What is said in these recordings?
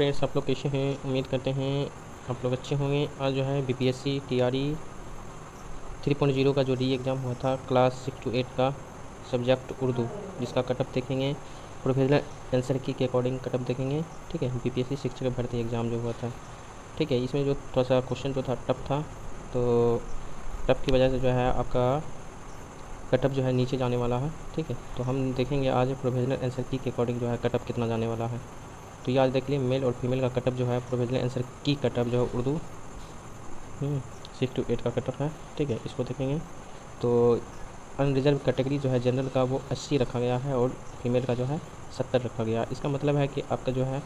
Friends, आप लोग कैसे हैं? उम्मीद करते हैं आप लोग अच्छे होंगे। आज जो है बीपीएससी टीआरई 3.0 का जो री एग्ज़ाम हुआ था क्लास 6 to 8 का सब्जेक्ट उर्दू, जिसका कटअप देखेंगे प्रोफेशनल आंसर की के अकॉर्डिंग कटअप देखेंगे। ठीक है, बीपीएससी शिक्षक भर्ती एग्ज़ाम जो हुआ था, ठीक है, इसमें जो थोड़ा सा क्वेश्चन जो था टफ था, तो टफ की वजह से जो है आपका कटअप जो है नीचे जाने वाला है। ठीक है, तो हम देखेंगे आज प्रोफेशनल आंसर की के अकॉर्डिंग जो है कटअप कितना जाने वाला है। तो ये आज देख लिए मेल और फीमेल का कटअप जो है प्रोफेशनल आंसर की कटअप जो है उर्दू 6 to 8 का कटअप है। ठीक है, इसको देखेंगे। तो अनरिजर्व कैटेगरी जो है जनरल का वो 80 रखा गया है और फीमेल का जो है 70 रखा गया। इसका मतलब है कि आपका जो है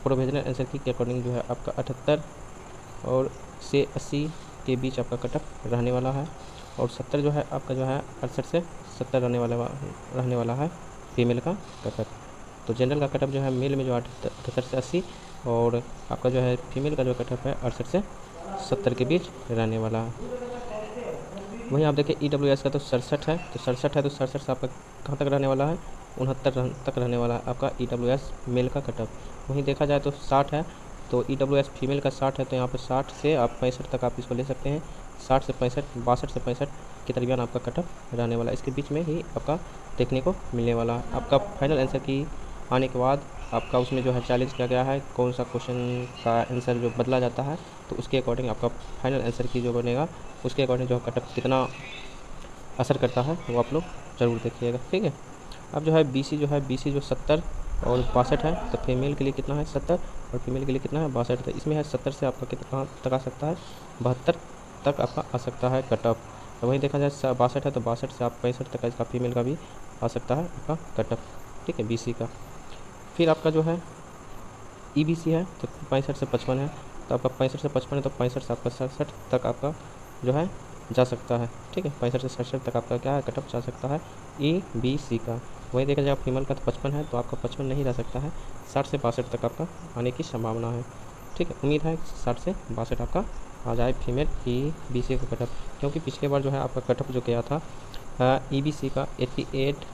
प्रोफेशनल आंसर की के अकॉर्डिंग जो है आपका 78 और से 80 के बीच आपका कटअप रहने वाला है, और 70 जो है आपका जो है 68 से 70 रहने वाला है फीमेल का कटअप। तो जनरल का कटअप जो है मेल में जो 78 से 80 और आपका जो है फीमेल का जो कटअप है 68 से 70 के बीच रहने वाला है। वहीं आप देखिए EWS का तो 67 है, तो 67 है, तो 67 से आपका कहाँ तक रहने वाला है? 69 तक रहने वाला है आपका EWS मेल का कटअप। वहीं देखा जाए तो 60 है, तो EWS फीमेल का 60 है, तो यहाँ पर 60 से आप 65 तक आप इसको ले सकते हैं। 60 से 65, 62 से 65 के दरमियान आपका कटअप रहने वाला है। इसके बीच में ही आपका देखने को मिलने वाला है। आपका फाइनल आंसर की आने के बाद आपका उसमें जो है चैलेंज किया गया है, कौन सा क्वेश्चन का आंसर जो बदला जाता है, तो उसके अकॉर्डिंग आपका फाइनल आंसर की जो बनेगा उसके अकॉर्डिंग जो कटअप कितना असर करता है वो आप लोग ज़रूर देखिएगा। ठीक है, अब जो है BC जो 70 और 62 है, तो फीमेल के लिए कितना है? 70 और फीमेल के लिए कितना है? 62। तो इसमें है 70 से आपका कितना तक आ सकता है? 72 तक आपका आ सकता है कटअप। तो वहीं देखा जाए 62 है, तो 62 से आप 65 तक इसका फीमेल का भी आ सकता है आपका कटअप। ठीक है, BC का। फिर आपका जो है EBC है, तो 65 से 55 है, तो आपका 65 से 55 है, तो 65 से आपका 67 तक आपका जो है जा सकता है। ठीक है, 65 से 67 तक आपका क्या है? कटअप जा सकता है EBC का। वहीं देखा जाए फीमेल का तो 55 है, तो आपका 55 नहीं रह सकता है, 60 से 62 तक आपका आने की संभावना है। ठीक है, उम्मीद है 60 से 62 आपका आ जाए फीमेल EBC का कटअप, क्योंकि पिछले बार जो है आपका कटअप जो गया था EBC का 88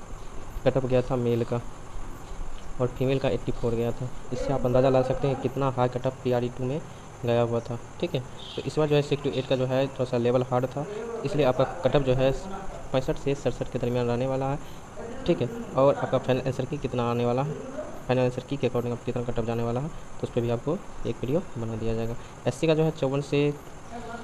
कटअप गया था मेल का, और फीमेल का 84 गया था। इससे आप अंदाज़ा लगा सकते हैं कितना हाई कटअप TRE 2 में गया हुआ था। ठीक है, तो इस बार जो है 6 to 8 का जो है थोड़ा सा लेवल हार्ड था, इसलिए आपका कटअप जो है 65 से 67 के दरमियान रहने वाला है। ठीक है, और आपका फाइनल आंसर की कितना आने वाला है, फाइनल आंसर की के अकॉर्डिंग आप कितना कटअप जाने वाला है, तो उस पर भी आपको एक वीडियो बना दिया जाएगा। SC का जो है 54 से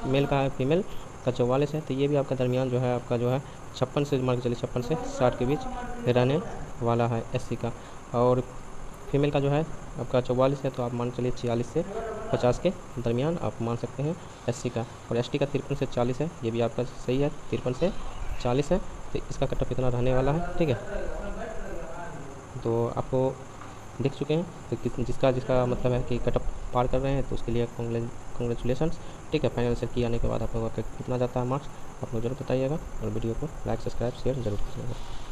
मेल का है, फीमेल का 44 है, तो ये भी आपका दरमियान जो है आपका जो है 56 से मान के चलिए 56 से 60 के बीच रहने वाला है SC का। और फीमेल का जो है आपका 44 है, तो आप मान चलिए 46 से 50 के दरमियान आप मान सकते हैं SC का। और ST का 53 से 40 है, ये भी आपका सही है, 53 से 40 है, तो इसका कटअप कितना रहने वाला है। ठीक है, तो आपको देख चुके हैं, तो जिसका जिसका मतलब है कि कटअप पार कर रहे हैं, तो उसके लिए कॉन्ग्रेचुलेसन्स। ठीक है, फाइनल आंसर की आने के बाद आप लोगों का कितना जाता है मार्क्स, आप लोग जरूर बताइएगा, और वीडियो को लाइक सब्सक्राइब शेयर जरूर कीजिएगा।